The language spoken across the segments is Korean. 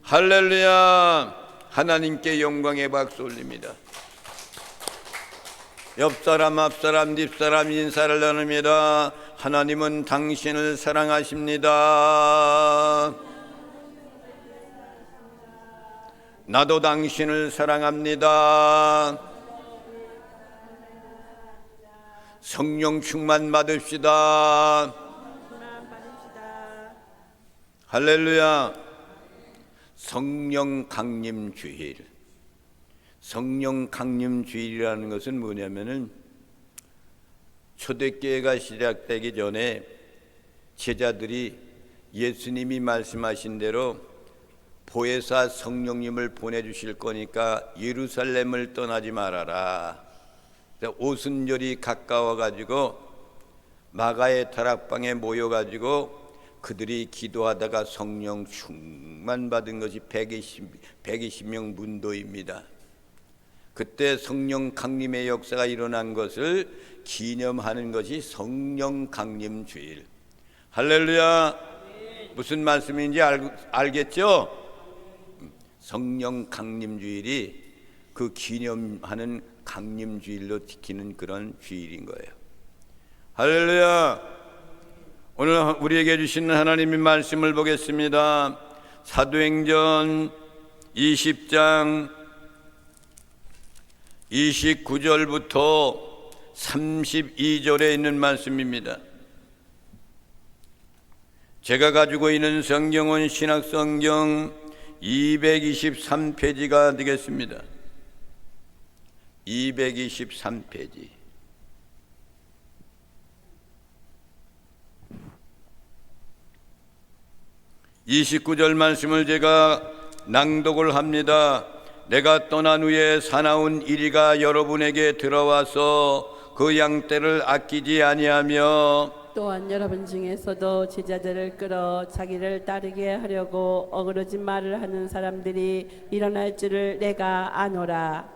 할렐루야. 하나님께 영광의 박수 올립니다. 옆사람, 앞사람, 뒷사람 인사를 나눕니다. 하나님은 당신을 사랑하십니다. 나도 당신을 사랑합니다. 성령 충만 받읍시다. 할렐루야. 성령 강림 주일. 성령 강림 주일이라는 것은 뭐냐면은 초대교회가 시작되기 전에 제자들이 예수님이 말씀하신 대로 보혜사 성령님을 보내주실 거니까 예루살렘을 떠나지 말아라. 오순절이 가까워가지고 마가의 다락방에 모여가지고 그들이 기도하다가 성령 충만 받은 것이 120명 문도입니다. 그때 성령 강림의 역사가 일어난 것을 기념하는 것이 성령 강림 주일. 할렐루야. 무슨 말씀인지 알겠죠? 성령 강림 주일이 그 기념하는 강림 주일로 지키는 그런 주일인 거예요. 할렐루야. 오늘 우리에게 주시는 하나님의 말씀을 보겠습니다. 사도행전 20장 29절부터 32절에 있는 말씀입니다. 제가 가지고 있는 성경은 신약성경 223페이지가 되겠습니다. 223페이지. 29절 말씀을 제가 낭독을 합니다. 내가 떠난 후에 사나운 이리가 여러분에게 들어와서 그 양떼를 아끼지 아니하며 또한 여러분 중에서도 제자들을 끌어 자기를 따르게 하려고 어그러진 말을 하는 사람들이 일어날 줄을 내가 아노라.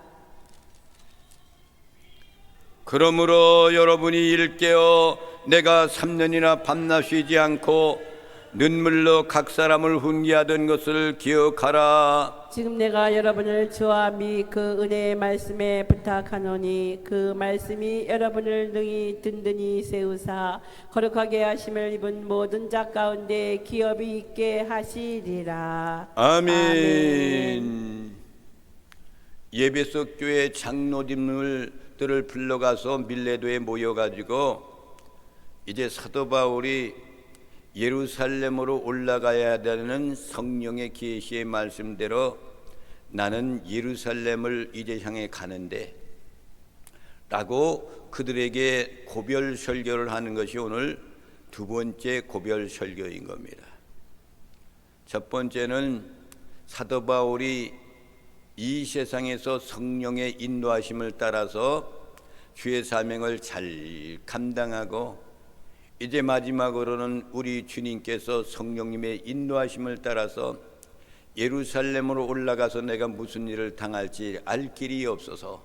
그러므로 여러분이 일깨어 내가 3년이나 밤낮 쉬지 않고 눈물로 각 사람을 훈계하던 것을 기억하라. 지금 내가 여러분을 주와 미 그 은혜의 말씀에 부탁하노니 그 말씀이 여러분을 능히 든든히 세우사 거룩하게 하심을 입은 모든 자 가운데 기업이 있게 하시리라. 아멘. 아멘. 예배석 교회 장로님들을 불러가서 밀레도에 모여가지고 이제 사도 바울이 예루살렘으로 올라가야 되는 성령의 계시의 말씀대로 나는 예루살렘을 이제 향해 가는데 라고 그들에게 고별 설교를 하는 것이 오늘 두 번째 고별 설교인 겁니다. 첫 번째는 사도 바울이 이 세상에서 성령의 인도하심을 따라서 주의 사명을 잘 감당하고 이제 마지막으로는 우리 주님께서 성령님의 인도하심을 따라서 예루살렘으로 올라가서 내가 무슨 일을 당할지 알 길이 없어서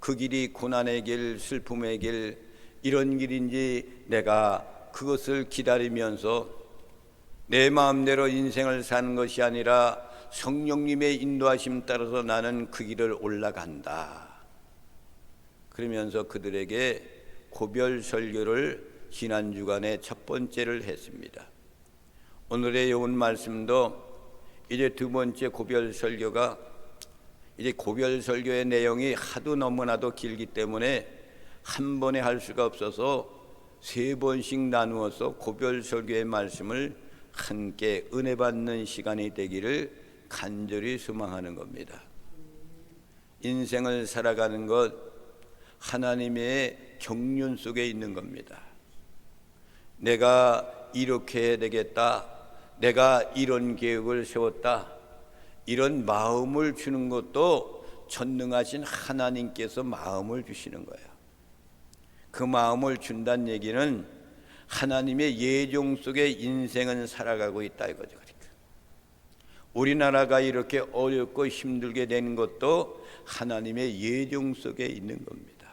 그 길이 고난의 길, 슬픔의 길, 이런 길인지 내가 그것을 기다리면서 내 마음대로 인생을 사는 것이 아니라 성령님의 인도하심 따라서 나는 그 길을 올라간다. 그러면서 그들에게 고별 설교를 지난 주간에 첫 번째를 했습니다. 오늘의 요 말씀도 이제 두 번째 고별 설교가 이제 고별 설교의 내용이 하도 너무나도 길기 때문에 한 번에 할 수가 없어서 세 번씩 나누어서 고별 설교의 말씀을 함께 은혜 받는 시간이 되기를 간절히 소망하는 겁니다. 인생을 살아가는 것 하나님의 경륜 속에 있는 겁니다. 내가 이렇게 해야 되겠다, 내가 이런 계획을 세웠다, 이런 마음을 주는 것도 전능하신 하나님께서 마음을 주시는 거예요. 그 마음을 준다는 얘기는 하나님의 예정 속에 인생은 살아가고 있다 이거죠. 그러니까 우리나라가 이렇게 어렵고 힘들게 되는 것도 하나님의 예정 속에 있는 겁니다.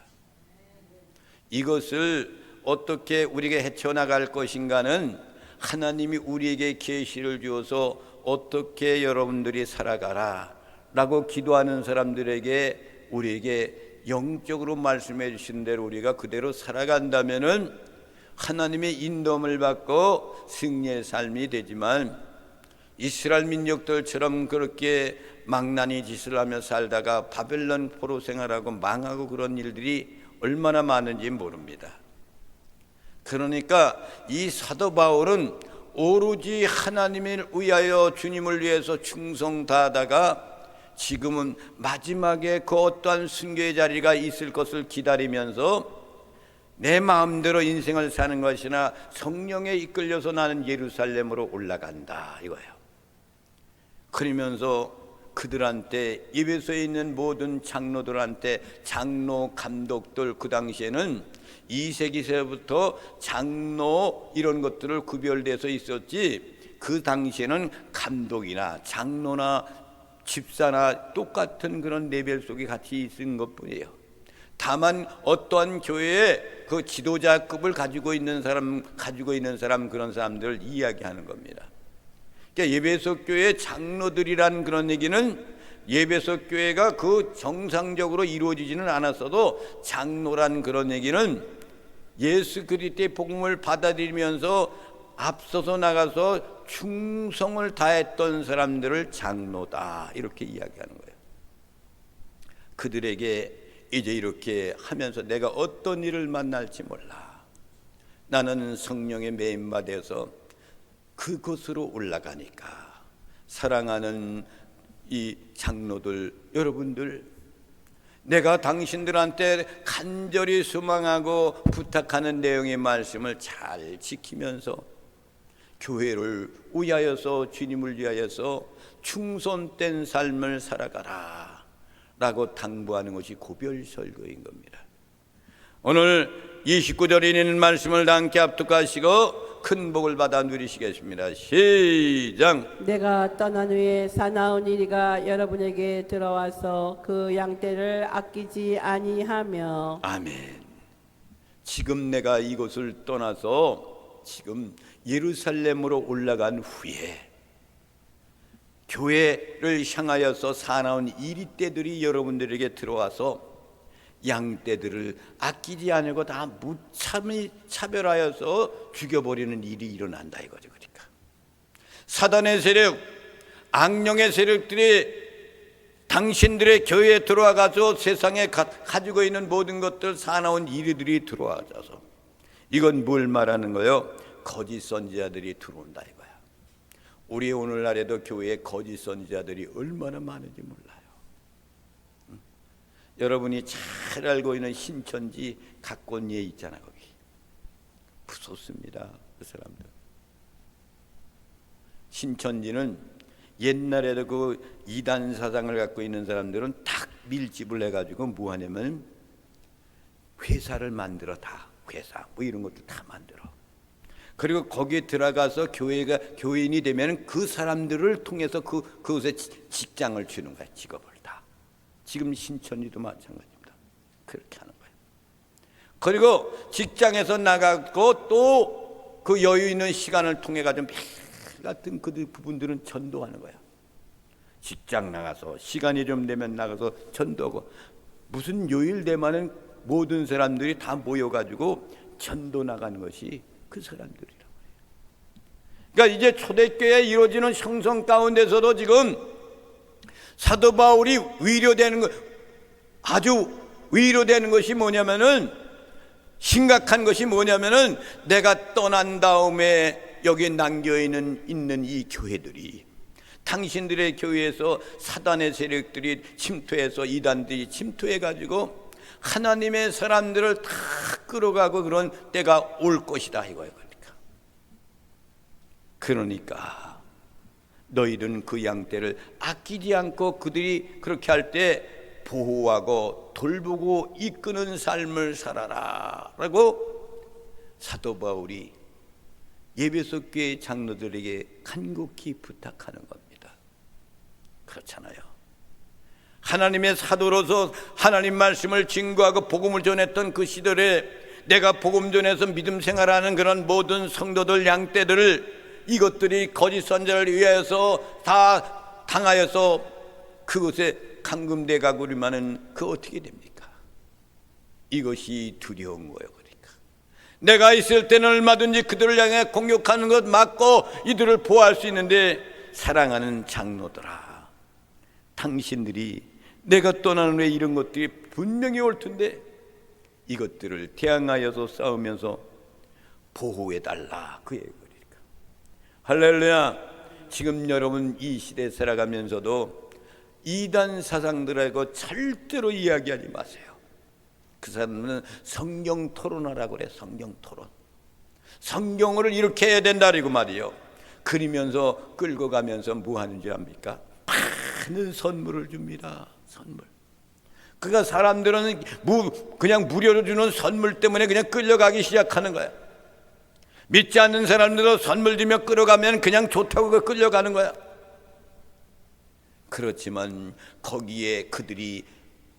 이것을 어떻게 우리가 헤쳐나갈 것인가는 하나님이 우리에게 계시를 주어서 어떻게 여러분들이 살아가라 라고 기도하는 사람들에게 우리에게 영적으로 말씀해 주신 대로 우리가 그대로 살아간다면은 하나님의 인도함을 받고 승리의 삶이 되지만, 이스라엘 민족들처럼 그렇게 망나니 짓을 하며 살다가 바벨론 포로 생활하고 망하고 그런 일들이 얼마나 많은지 모릅니다. 그러니까 이 사도 바울은 오로지 하나님을 위하여 주님을 위해서 충성 다하다가 지금은 마지막에 그 어떠한 순교의 자리가 있을 것을 기다리면서 내 마음대로 인생을 사는 것이나 성령에 이끌려서 나는 예루살렘으로 올라간다 이거예요. 그러면서 그들한테, 예배소에 있는 모든 장로들한테, 장로 감독들, 그 당시에는 2세기서부터 장로 이런 것들을 구별돼서 있었지, 그 당시에는 감독이나 장로나 집사나 똑같은 그런 레벨 속에 같이 있는 것뿐이에요. 다만 어떠한 교회에 그 지도자급을 가지고 있는 사람 그런 사람들을 이야기하는 겁니다. 그러니까 예배소 교회 장로들이란 그런 얘기는 예배소 교회가 그 정상적으로 이루어지지는 않았어도 장로란 그런 얘기는 예수 그리스도의 복음을 받아들이면서 앞서서 나가서 충성을 다했던 사람들을 장로다 이렇게 이야기하는 거예요. 그들에게 이제 이렇게 하면서 내가 어떤 일을 만날지 몰라, 나는 성령의 매임받아서 그곳으로 올라가니까 사랑하는 이 장로들 여러분들, 내가 당신들한테 간절히 소망하고 부탁하는 내용의 말씀을 잘 지키면서 교회를 위하여서, 주님을 위하여서 충성된 삶을 살아가라 라고 당부하는 것이 고별설교인 겁니다. 오늘 29절에 있는 말씀을 다 함께 합독하시고 큰 복을 받아 누리시겠습니다. 시작. 내가 떠난 후에 사나운 이리가 여러분에게 들어와서 그 양떼를 아끼지 아니하며. 아멘. 지금 내가 이곳을 떠나서 지금 예루살렘으로 올라간 후에 교회를 향하여서 사나운 이리떼들이 여러분들에게 들어와서 양떼들을 아끼지 않고 다 무참히 차별하여서 죽여버리는 일이 일어난다 이거죠. 그러니까 사단의 세력, 악령의 세력들이 당신들의 교회에 들어와가서 세상에 가지고 있는 모든 것들, 사나운 이리들이 들어와서, 이건 뭘 말하는 거예요? 거짓 선지자들이 들어온다 이거야. 우리 오늘날에도 교회에 거짓 선지자들이 얼마나 많은지 몰라요. 여러분이 잘 알고 있는 신천지 각권리에 있잖아. 거기 무섭습니다. 그 사람들. 신천지는 옛날에도 그 이단 사상을 갖고 있는 사람들은 딱 밀집을 해가지고 뭐 하냐면 회사를 만들어, 다 회사 뭐 이런 것들 다 만들어. 그리고 거기에 들어가서 교인이 되면 그 사람들을 통해서 그곳에 직장을 주는 거야. 직업을 다. 지금 신천지도 마찬가지입니다. 그렇게 하는 거예요. 그리고 직장에서 나가고 또 그 여유 있는 시간을 통해 가지고 매일 같은 그들 부분들은 전도하는 거야. 직장 나가서 시간이 좀 되면 나가서 전도하고, 무슨 요일 되면은 모든 사람들이 다 모여가지고 전도 나가는 것이 그 사람들이라고 해요. 그러니까 이제 초대교회에 이루어지는 형성 가운데서도 지금 사도 바울이 위로되는 것, 아주 위로되는 것이 뭐냐면은, 심각한 것이 뭐냐면은, 내가 떠난 다음에 여기 남겨있는 이 교회들이, 당신들의 교회에서 사단의 세력들이 침투해서, 이단들이 침투해가지고 하나님의 사람들을 다 끌어가고 그런 때가 올 것이다 이거예요. 그러니까 너희는 그 양떼를 아끼지 않고 그들이 그렇게 할 때 보호하고 돌보고 이끄는 삶을 살아라 라고 사도 바울이 예배소 교회 장로들에게 간곡히 부탁하는 겁니다. 그렇잖아요. 하나님의 사도로서 하나님 말씀을 증거하고 복음을 전했던 그 시절에 내가 복음 전해서 믿음 생활하는 그런 모든 성도들, 양떼들을 이것들이 거짓 선자를 위하여서 다 당하여서 그것에 감금돼 가고 그러면은 그 어떻게 됩니까? 이것이 두려운 거예요. 그러니까 내가 있을 때는 얼마든지 그들을 향해 공격하는 것 맞고 이들을 보호할 수 있는데, 사랑하는 장로들아, 당신들이 내가 떠나는 후에 이런 것들이 분명히 올 텐데 이것들을 대항하여서 싸우면서 보호해달라, 그 얘기니까. 할렐루야. 지금 여러분 이 시대에 살아가면서도 이단 사상들하고 절대로 이야기하지 마세요. 그 사람은 성경 토론하라고 그래. 성경 토론. 성경을 이렇게 해야 된다 그러고 말이요, 그리면서 끌고 가면서 뭐 하는 줄 압니까? 많은 선물을 줍니다. 선물. 그러니까 사람들은 그냥 무료로 주는 선물 때문에 그냥 끌려가기 시작하는 거야. 믿지 않는 사람들도 선물 주며 끌어가면 그냥 좋다고 끌려가는 거야. 그렇지만 거기에 그들이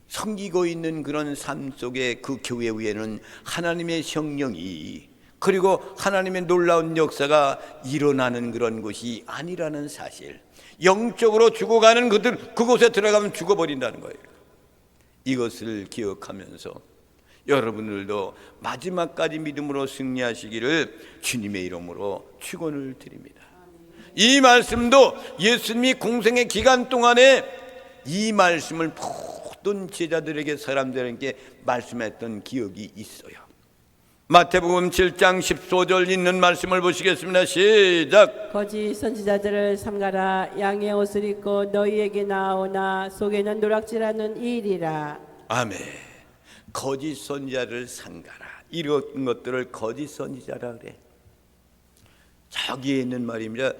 섬기고 있는 그런 삶 속에 그 교회 위에는 하나님의 성령이, 그리고 하나님의 놀라운 역사가 일어나는 그런 곳이 아니라는 사실, 영적으로 죽어가는 그들, 그곳에 들어가면 죽어버린다는 거예요. 이것을 기억하면서 여러분들도 마지막까지 믿음으로 승리하시기를 주님의 이름으로 축원을 드립니다. 이 말씀도 예수님이 공생의 기간 동안에 이 말씀을 모든 제자들에게, 사람들에게 말씀했던 기억이 있어요. 마태복음 7장 14절 있는 말씀을 보시겠습니다. 시작. 거짓 선지자들을 삼가라. 양의 옷을 입고 너희에게 나오나 속에는 노략질하는 일이라. 아멘. 거짓 선지자를 삼가라. 이런 것들을 거짓 선지자라 그래. 저기에 있는 말입니다.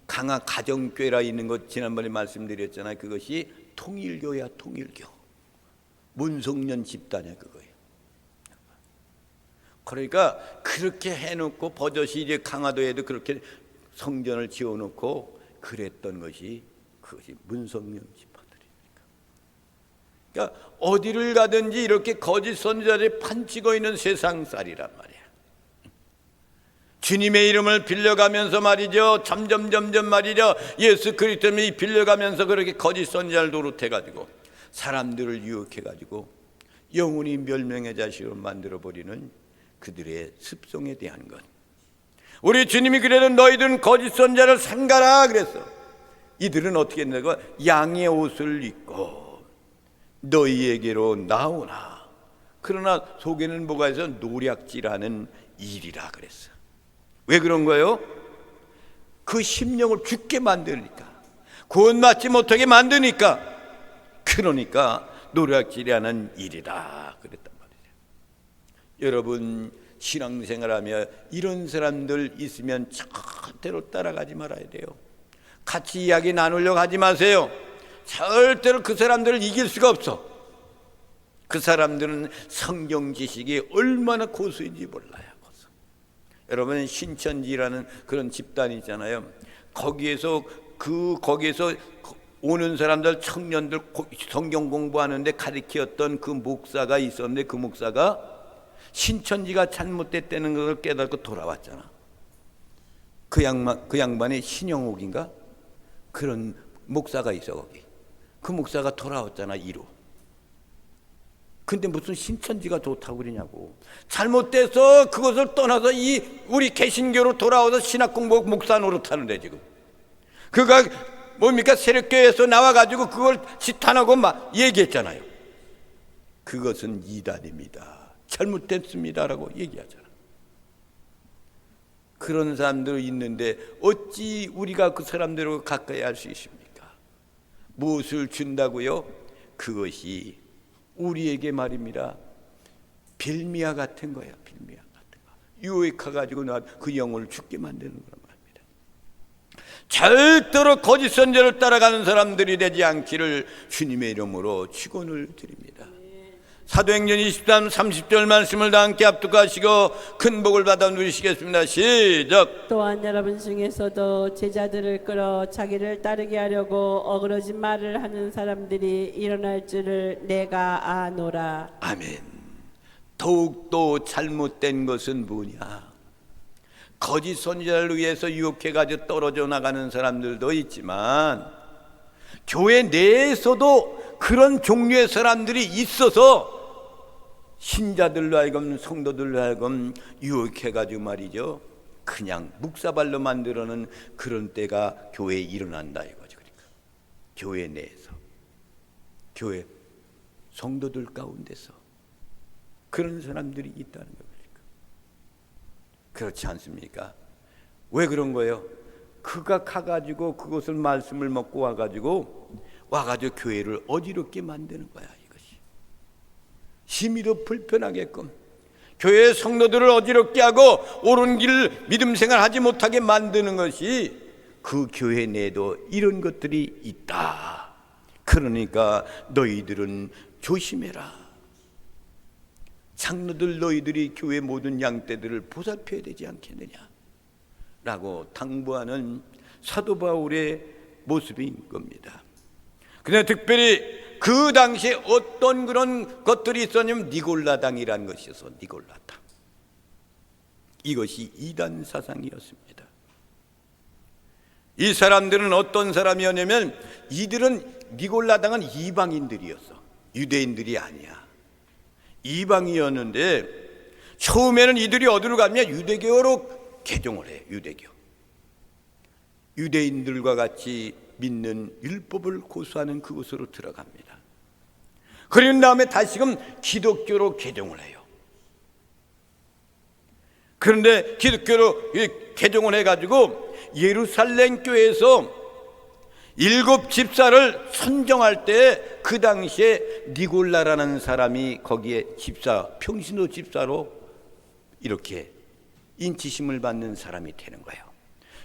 강한 가정교회라 있는 것 지난번에 말씀드렸잖아요. 그것이 통일교야. 통일교. 문성년 집단이야 그거예요. 그러니까 그렇게 해놓고 버젓이 이제 강화도에도 그렇게 성전을 지어놓고 그랬던 것이, 그것이 문성년 집단들이니까. 그러니까 어디를 가든지 이렇게 거짓 선지자들이 판치고 있는 세상살이란 말이야. 주님의 이름을 빌려가면서 말이죠, 점점 말이죠, 예수 그리스도를 빌려가면서 그렇게 거짓 선지자를 노릇해가지고 사람들을 유혹해가지고 영원히 멸명의 자식으로 만들어버리는 그들의 습성에 대한 것. 우리 주님이 그래도 너희들은 거짓 선지자를 삼가라 그랬어. 이들은 어떻게 했냐고, 양의 옷을 입고 너희에게로 나오나 그러나 속에는 뭐가 있어? 노략질하는 일이라 그랬어. 왜 그런 거예요? 그 심령을 죽게 만드니까, 구원받지 못하게 만드니까, 그러니까 노략질하는 일이다 그랬단 말이에요. 여러분 신앙생활하며 이런 사람들 있으면 절대로 따라가지 말아야 돼요. 같이 이야기 나누려고 하지 마세요. 절대로 그 사람들을 이길 수가 없어. 그 사람들은 성경 지식이 얼마나 고수인지 몰라요. 고수. 여러분 신천지라는 그런 집단이 있잖아요. 거기에서 오는 사람들, 청년들 성경 공부하는데 가르쳤던 그 목사가 있었는데, 그 목사가 신천지가 잘못됐다는 것을 깨닫고 돌아왔잖아. 그 양반이 신영옥인가? 그런 목사가 있어 거기. 그 목사가 돌아왔잖아 1호. 근데 무슨 신천지가 좋다고 그러냐고. 잘못돼서 그것을 떠나서 우리 개신교로 돌아와서 신학 공부 목사 노릇하는데 지금. 그가 뭡니까? 세력교회에서 나와가지고 그걸 지탄하고 막 얘기했잖아요. 그것은 이단입니다. 잘못됐습니다라고 얘기하잖아. 그런 사람들 있는데 어찌 우리가 그 사람들과 가까이 할 수 있습니까? 무엇을 준다고요? 그것이 우리에게 말입니다. 빌미와 같은 거야. 빌미와 같은 거. 유혹해가지고 그 영혼을 죽게 만드는 거란 말입니다. 절대로 거짓 선지자를 따라가는 사람들이 되지 않기를 주님의 이름으로 축원을 드립니다. 사도행전 23, 30절 말씀을 다 함께 합독하시고 큰 복을 받아 누리시겠습니다. 시작. 또한 여러분 중에서도 제자들을 끌어 자기를 따르게 하려고 어그러진 말을 하는 사람들이 일어날 줄을 내가 아노라. 아멘. 더욱더 잘못된 것은 뭐냐? 거짓 선지자를 위해서 유혹해가지고 떨어져 나가는 사람들도 있지만 교회 내에서도 그런 종류의 사람들이 있어서 신자들로 하여금 성도들로 하여금 유혹해가지고 말이죠, 그냥 묵사발로 만들어는 그런 때가 교회에 일어난다 이거죠. 그러니까 교회 내에서, 교회 성도들 가운데서 그런 사람들이 있다는 겁니다. 그렇지 않습니까? 왜 그런 거예요? 그가 가가지고 그것을 말씀을 먹고 와가지고 교회를 어지럽게 만드는 거야. 이것이 심히도 불편하게끔 교회의 성도들을 어지럽게 하고 옳은 길 믿음 생활하지 못하게 만드는 것이 그 교회 내에도 이런 것들이 있다. 그러니까 너희들은 조심해라. 장로들 너희들이 교회 모든 양떼들을 보살펴야 되지 않겠느냐 라고 당부하는 사도 바울의 모습인 겁니다. 그런데 특별히 그 당시에 어떤 그런 것들이 있었냐면 니골라당이라는 것이 있어서 니골라당, 이것이 이단 사상이었습니다. 이 사람들은 어떤 사람이었냐면 이들은 니골라당은 이방인들이었어. 유대인들이 아니야. 이방이었는데 처음에는 이들이 어디로 가면 유대교로 개종을 해. 유대인들과 같이 믿는 율법을 고수하는 그곳으로 들어갑니다. 그런 다음에 다시금 기독교로 개종을 해요. 그런데 기독교로 개종을 해가지고 예루살렘 교회에서 7 집사를 선정할 때 그 당시에 니골라라는 사람이 거기에 집사, 평신도 집사로 이렇게 인치심을 받는 사람이 되는 거예요.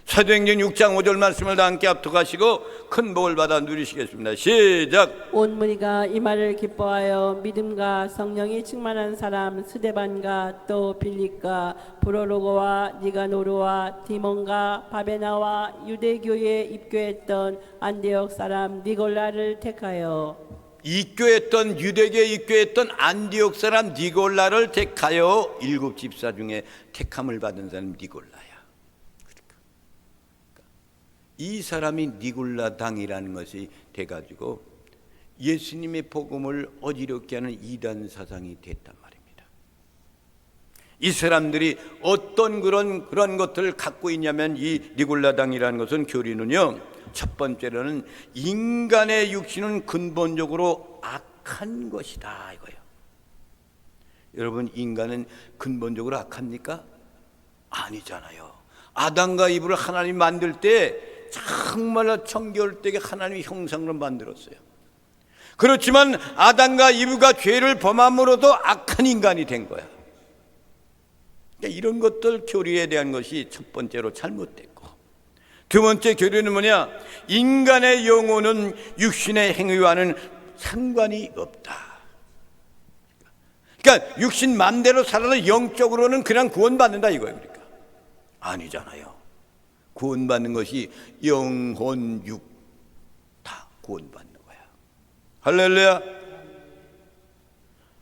사도행전 6장 5절 말씀을 다 함께 합독하시고 큰 복을 받아 누리시겠습니다. 시작. 온 무리가 이 말을 기뻐하여 믿음과 성령이 충만한 사람 스데반과 또 빌립과 브로로고와 니가노르와 디몬과 바베나와 유대교에 입교했던 안디옥 사람 니골라를 택하여 입교했던 유대교에 입교했던 안디옥 사람 니골라를 택하여 7 집사 중에 택함을 받은 사람 니골라야. 이 사람이 니골라당이라는 것이 돼가지고 예수님의 복음을 어지럽게 하는 이단 사상이 됐단 말입니다. 이 사람들이 어떤 그런 것들을 갖고 있냐면 이 니골라당이라는 것은 교리는요, 첫 번째로는 인간의 육신은 근본적으로 악한 것이다 이거예요. 여러분, 인간은 근본적으로 악합니까? 아니잖아요. 아담과 이브를 하나님 만들 때 정말로 청결되게 하나님의 형상으로 만들었어요. 그렇지만 아담과 이브가 죄를 범함으로도 악한 인간이 된 거야. 그러니까 이런 것들 교리에 대한 것이 첫 번째로 잘못됐고, 두 번째 교리는 뭐냐? 인간의 영혼은 육신의 행위와는 상관이 없다. 그러니까 육신 맘대로 살아도 영적으로는 그냥 구원받는다 이거예요. 그러니까 아니잖아요. 구원받는 것이 영혼, 육 다 구원받는 거야. 할렐루야.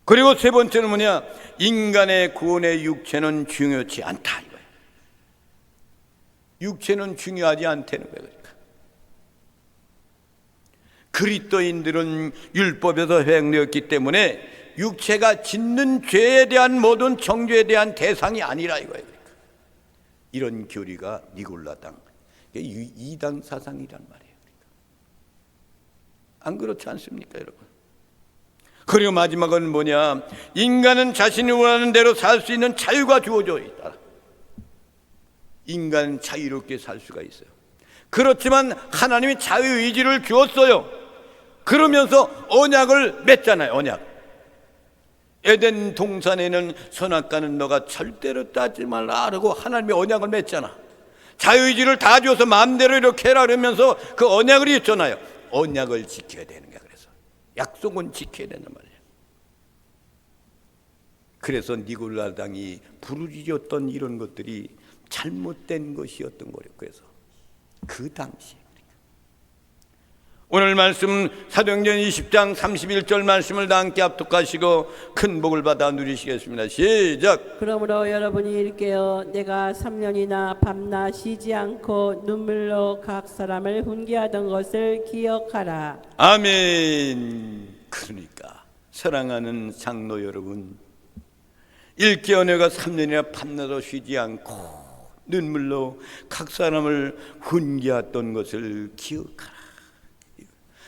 그리고 세 번째는 뭐냐? 인간의 구원의 육체는 중요치 않다 이거야. 육체는 중요하지 않다는 거야. 그러니까 그리스도인들은 율법에서 회행되었기 때문에 육체가 짓는 죄에 대한 모든 정죄에 대한 대상이 아니라 이거예요. 그러니까 이런 교리가 니골라당, 이단 사상이란 말이에요. 그러니까 안 그렇지 않습니까, 여러분? 그리고 마지막은 뭐냐? 인간은 자신이 원하는 대로 살 수 있는 자유가 주어져 있다. 인간은 자유롭게 살 수가 있어요. 그렇지만 하나님이 자유의지를 주었어요. 그러면서 언약을 맺잖아요. 언약. 에덴 동산에는 선악과는 너가 절대로 따지 말라라고 하나님이 언약을 맺잖아. 자유의지를 다 주어서 마음대로 이렇게 해라 그러면서 그 언약을 했잖아요. 언약을 지켜야 되는 거야. 그래서 약속은 지켜야 된단 말이에요. 그래서 니골라당이 부르짖었던 이런 것들이 잘못된 것이었던 거예요. 그래서 그 당시 오늘 말씀 사도행전 20장 31절 말씀을 다 함께 합독하시고 큰 복을 받아 누리시겠습니다. 시작. 그러므로 여러분이 일깨어 내가 3년이나 밤낮 쉬지 않고 눈물로 각 사람을 훈계하던 것을 기억하라. 아멘. 그러니까 사랑하는 장로 여러분, 일깨어 내가 3년이나 밤낮 쉬지 않고 눈물로 각 사람을 훈계했던 것을 기억하라.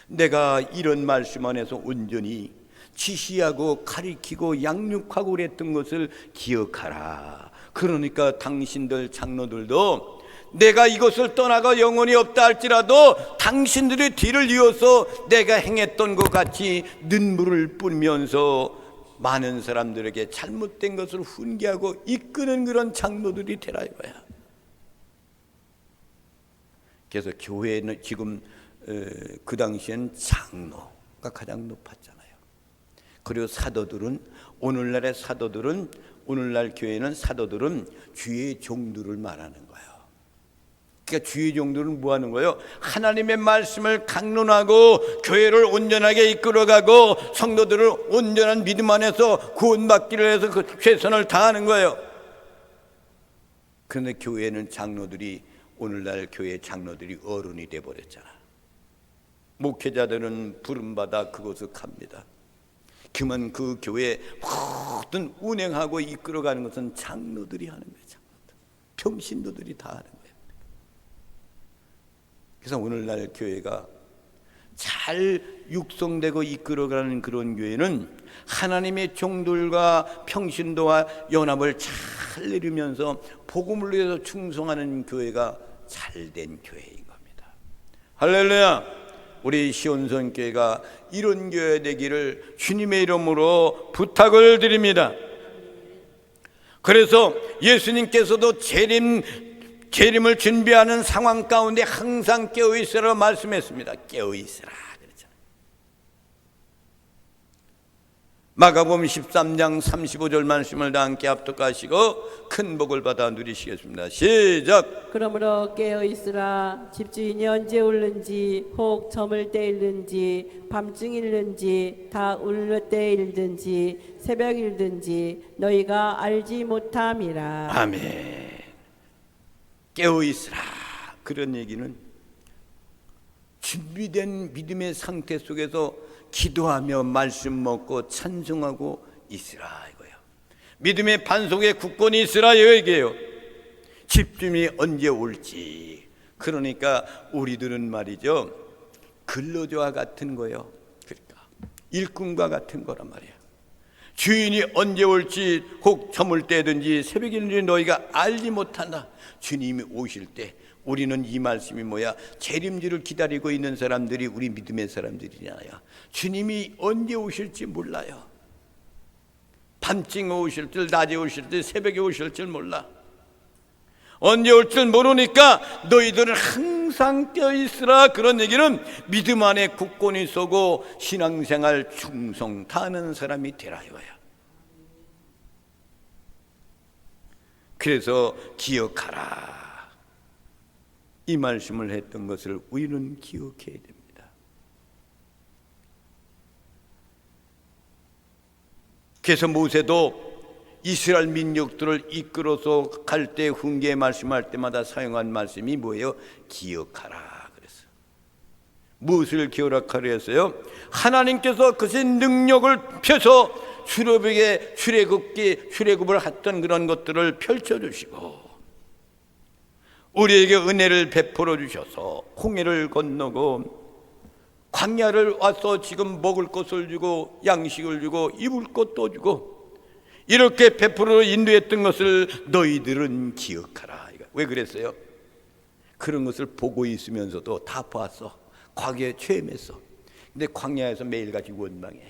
내가 이런 말씀 안에서 온전히 지시하고 가리키고 양육하고 그랬던 것을 기억하라. 그러니까 당신들 장로들도 내가 이것을 떠나가 영원히 없다 할지라도 당신들의 뒤를 이어서 내가 행했던 것 같이 눈물을 뿌리면서 많은 사람들에게 잘못된 것을 훈계하고 이끄는 그런 장로들이 되라 이거야. 그래서 교회는 지금 그 당시엔 장로가 가장 높았잖아요. 그리고 사도들은 오늘날 교회는 사도들은 주의 종들을 말하는 거예요. 그러니까 주의 종들은 뭐 하는 거예요? 하나님의 말씀을 강론하고 교회를 온전하게 이끌어가고 성도들을 온전한 믿음 안에서 구원받기를 해서 그 최선을 다하는 거예요. 그런데 교회는 오늘날 교회 장로들이 어른이 돼버렸잖아. 목회자들은 부름받아 그곳을 갑니다. 그러면 그 교회 모든 운행하고 이끌어가는 것은 장로들이 하는 거예요. 장로들. 평신도들이 다 하는 거예요. 그래서 오늘날 교회가 잘 육성되고 이끌어가는 그런 교회는 하나님의 종들과 평신도와 연합을 잘 이루면서 복음을 위해서 충성하는 교회가 잘된 교회인 겁니다. 할렐루야. 우리 시온선 교회가 이런 교회 되기를 주님의 이름으로 부탁을 드립니다. 그래서 예수님께서도 재림을 준비하는 상황 가운데 항상 깨어있으라 말씀했습니다. 깨어있으라 그랬잖아요. 마가복음 13장 35절 말씀을 다 함께 합독하시고 큰 복을 받아 누리시겠습니다. 시작. 그러므로 깨어있으라. 집주인이 언제 울는지 혹 저물 때 일든지 밤중 일든지 다 울릴 때 일든지 새벽 일든지 너희가 알지 못함이라. 아멘. 깨어있으라. 그런 얘기는 준비된 믿음의 상태 속에서 기도하며 말씀 먹고 찬송하고 있으라 이거예요. 믿음의 반석에 굳건히 있으라 이 얘기예요. 집주인이 언제 올지. 그러니까 우리들은 말이죠, 근로자와 같은 거예요. 그러니까 일꾼과 같은 거란 말이에요. 주인이 언제 올지 혹 저물 때든지 새벽이든지 너희가 알지 못한다. 주님이 오실 때 우리는 이 말씀이 뭐야? 재림주를 기다리고 있는 사람들이 우리 믿음의 사람들이잖아요. 주님이 언제 오실지 몰라요. 밤중에 오실 줄, 낮에 오실 줄, 새벽에 오실 줄 몰라. 언제 올 줄 모르니까 너희들은 항상 깨어있으라. 그런 얘기는 믿음 안에 굳건히 서고 신앙생활 충성 다하는 사람이 되라 이거야. 그래서 기억하라. 이 말씀을 했던 것을 우리는 기억해야 됩니다. 그래서 모세도 이스라엘 민족들을 이끌어서 갈 때 훈계 말씀할 때마다 사용한 말씀이 뭐예요? 기억하라 그랬어요. 무엇을 기억하라 했어요? 하나님께서 그것의 능력을 펴서 출애굽을 했던 그런 것들을 펼쳐주시고 우리에게 은혜를 베풀어 주셔서 홍해를 건너고 광야를 와서 지금 먹을 것을 주고 양식을 주고 입을 것도 주고 이렇게 베풀어 인도했던 것을 너희들은 기억하라. 왜 그랬어요? 그런 것을 보고 있으면서도 다 봤어. 과거에 체험했어. 근데 광야에서 매일같이 원망해.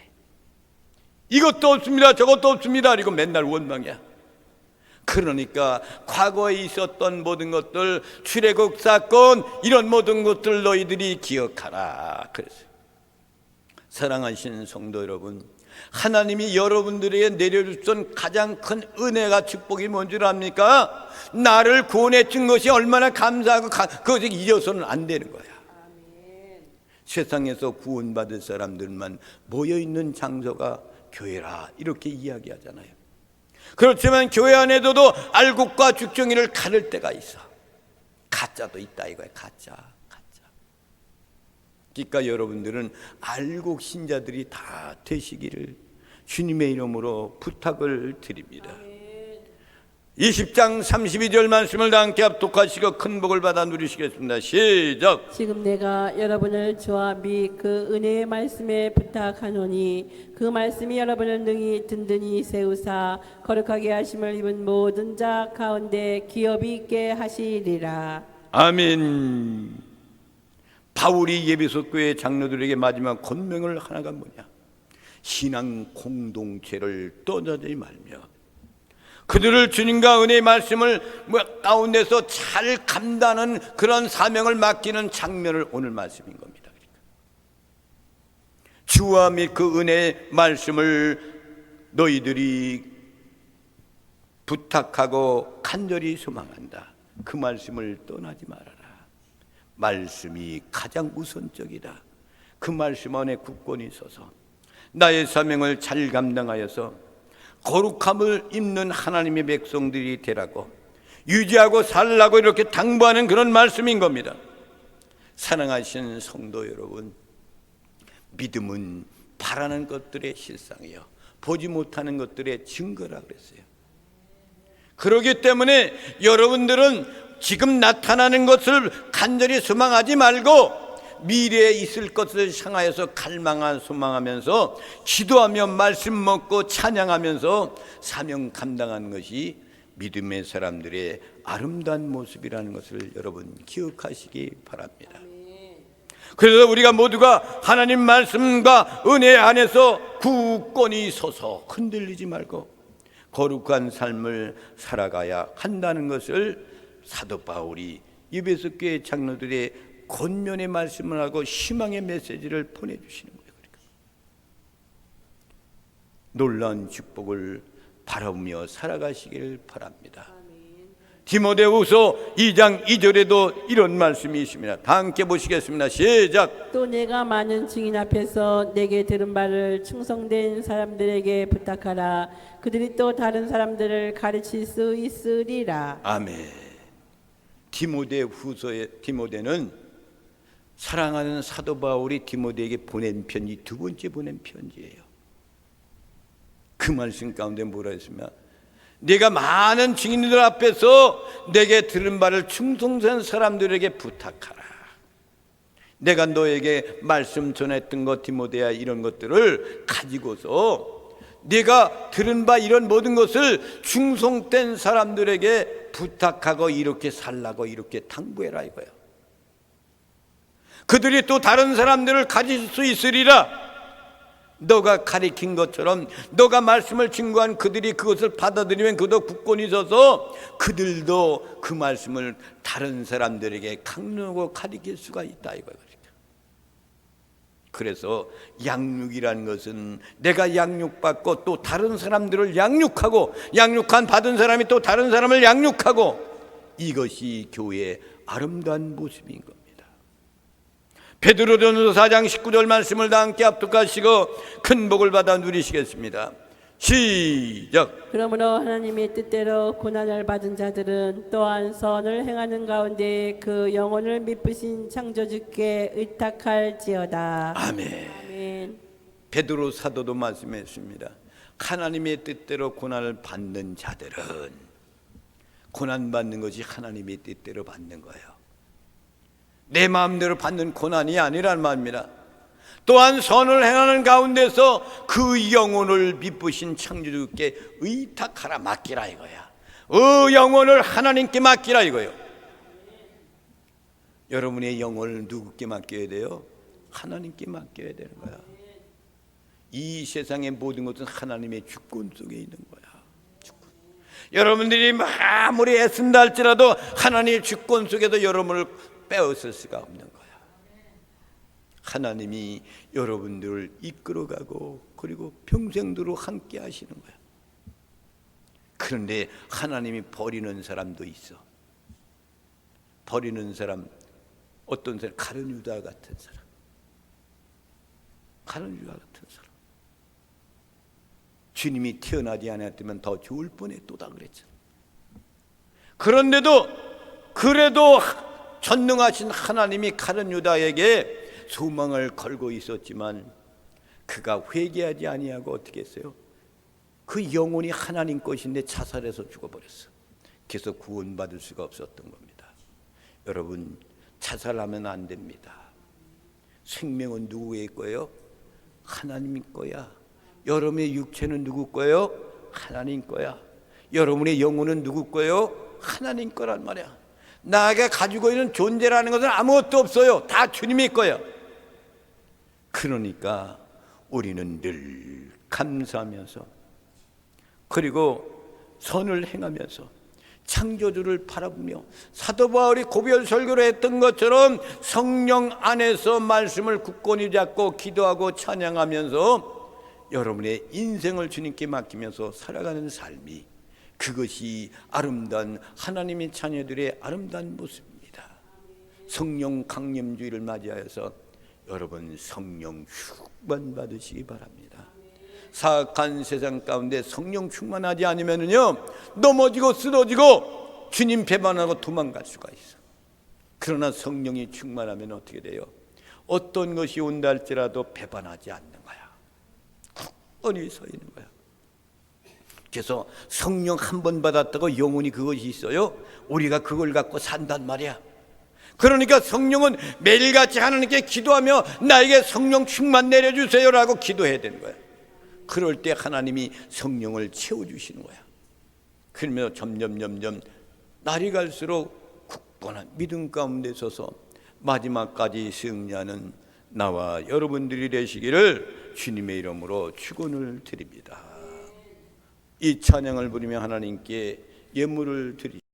이것도 없습니다 저것도 없습니다 이거 맨날 원망이야. 그러니까 과거에 있었던 모든 것들, 출애굽 사건, 이런 모든 것들 너희들이 기억하라 그랬어요. 사랑하시는 성도 여러분, 하나님이 여러분들에게 내려주신 가장 큰 은혜가 축복이 뭔 줄 압니까? 나를 구원해 준 것이 얼마나 감사하고 그것을 잊어서는 안 되는 거야. 세상에서 구원받을 사람들만 모여있는 장소가 교회라 이렇게 이야기하잖아요. 그렇지만 교회 안에서도 알곡과 죽정이를 가를 때가 있어. 가짜도 있다 이거야. 가짜. 그러니까 여러분들은 알곡 신자들이 다 되시기를 주님의 이름으로 부탁을 드립니다. 20장 32절 말씀을 다 함께 합독하시고 큰 복을 받아 누리시겠습니다. 시작. 지금 내가 여러분을 주와 및 그 은혜의 말씀에 부탁하노니 그 말씀이 여러분을 능히 든든히 세우사 거룩하게 하심을 입은 모든 자 가운데 기업이 있게 하시리라. 아멘. 바울이 예배소 교회 장로들에게 마지막 권명을 하나가 뭐냐? 신앙 공동체를 떠나지 말며 그들을 주님과 은혜의 말씀을 가운데서 잘 감당하는 그런 사명을 맡기는 장면을 오늘 말씀인 겁니다. 주와 및 그 은혜의 말씀을 너희들이 부탁하고 간절히 소망한다. 그 말씀을 떠나지 말아라. 말씀이 가장 우선적이다. 그 말씀 안에 굳건히 서서 나의 사명을 잘 감당하여서 거룩함을 입는 하나님의 백성들이 되라고 유지하고 살라고 이렇게 당부하는 그런 말씀인 겁니다. 사랑하시는 성도 여러분, 믿음은 바라는 것들의 실상이요 보지 못하는 것들의 증거라 그랬어요. 그렇기 때문에 여러분들은 지금 나타나는 것을 간절히 소망하지 말고 미래에 있을 것을 향하여서 갈망한 소망하면서 기도하며 말씀 먹고 찬양하면서 사명 감당하는 것이 믿음의 사람들의 아름다운 모습이라는 것을 여러분 기억하시기 바랍니다. 그래서 우리가 모두가 하나님 말씀과 은혜 안에서 굳건히 서서 흔들리지 말고 거룩한 삶을 살아가야 한다는 것을 사도 바울이 에베소 교회 장로들의 권면의 말씀을 하고 희망의 메시지를 보내주시는 거예요. 그러니까 놀라운 축복을 바라보며 살아가시길 바랍니다. 디모데후서 2장 2절에도 이런 말씀이 있습니다. 다 함께 보시겠습니다. 시작. 또 내가 많은 증인 앞에서 내게 들은 바를 충성된 사람들에게 부탁하라. 그들이 또 다른 사람들을 가르칠 수 있으리라. 아멘. 디모데는 사랑하는 사도 바울이 디모데에게 보낸 편지 두 번째 보낸 편지예요. 그 말씀 가운데 뭐라 했으면 내가 많은 증인들 앞에서 내게 들은 바를 충성된 사람들에게 부탁하라. 내가 너에게 말씀 전했던 것 디모데야 이런 것들을 가지고서 네가 들은 바 이런 모든 것을 충성된 사람들에게 부탁하고 이렇게 살라고 이렇게 당부해라 이거예요. 그들이 또 다른 사람들을 가질 수 있으리라. 너가 가리킨 것처럼 너가 말씀을 증거한 그들이 그것을 받아들이면 그도 굳건히 서서 그들도 그 말씀을 다른 사람들에게 강론하고 가리킬 수가 있다 이거예요. 그래서 양육이라는 것은 내가 양육받고 또 다른 사람들을 양육하고 양육한 받은 사람이 또 다른 사람을 양육하고 이것이 교회의 아름다운 모습인 겁니다. 베드로전서 4장 19절 말씀을 다 함께 합독하시고 큰 복을 받아 누리시겠습니다. 시작. 그러므로 하나님의 뜻대로 고난을 받은 자들은 또한 선을 행하는 가운데 그 영혼을 미쁘신 창조주께 의탁할지어다. 아멘. 아멘. 베드로 사도도 말씀했습니다. 하나님의 뜻대로 고난을 받는 자들은 고난 받는 것이 하나님의 뜻대로 받는 거예요. 내 마음대로 받는 고난이 아니란 말입니다. 또한 선을 행하는 가운데서 그 영혼을 미쁘신 창조주께 의탁하라, 맡기라 이거야. 영혼을 하나님께 맡기라 이거예요. 여러분의 영혼을 누구께 맡겨야 돼요? 하나님께 맡겨야 되는 거야. 이 세상의 모든 것은 하나님의 주권 속에 있는 거야. 주권. 여러분들이 아무리 애쓴다 할지라도 하나님의 주권 속에서 여러분을 빼앗을 수가 없는 거야. 하나님이 여러분들을 이끌어가고 그리고 평생도록 함께 하시는 거야. 그런데 하나님이 버리는 사람도 있어. 버리는 사람, 어떤 사람, 가룟 유다 같은 사람. 가룟 유다 같은 사람. 주님이 태어나지 않았다면 더 좋을 뻔했도다 그랬잖아. 그런데도 그래도 전능하신 하나님이 가룟 유다에게 소망을 걸고 있었지만 그가 회개하지 아니하고 어떻게 했어요? 그 영혼이 하나님 것인데 자살해서 죽어버렸어. 그래서 구원받을 수가 없었던 겁니다. 여러분, 자살하면 안 됩니다. 생명은 누구의 거예요? 하나님 거야. 여러분의 육체는 누구 거예요? 하나님 거야. 여러분의 영혼은 누구 거예요? 하나님 거란 말이야. 나에게 가지고 있는 존재라는 것은 아무것도 없어요. 다 주님의 거야. 그러니까 우리는 늘 감사하면서 그리고 선을 행하면서 창조주를 바라보며 사도 바울이 고별 설교를 했던 것처럼 성령 안에서 말씀을 굳건히 잡고 기도하고 찬양하면서 여러분의 인생을 주님께 맡기면서 살아가는 삶이, 그것이 아름다운 하나님의 자녀들의 아름다운 모습입니다. 성령 강림주의를 맞이하여서 여러분 성령 충만 받으시기 바랍니다. 사악한 세상 가운데 성령 충만하지 않으면요 넘어지고 쓰러지고 주님 배반하고 도망갈 수가 있어. 그러나 성령이 충만하면 어떻게 돼요? 어떤 것이 온다 할지라도 배반하지 않는 거야. 굳건히 서 있는 거야. 그래서 성령 한 번 받았다고 영원히 그것이 있어요? 우리가 그걸 갖고 산단 말이야. 그러니까 성령은 매일같이 하나님께 기도하며 나에게 성령 충만 내려주세요라고 기도해야 되는 거야. 그럴 때 하나님이 성령을 채워주시는 거야. 그러면 점점 날이 갈수록 굳건한 믿음 가운데 서서 마지막까지 승리하는 나와 여러분들이 되시기를 주님의 이름으로 축원을 드립니다. 이 찬양을 부르며 하나님께 예물을 드리죠.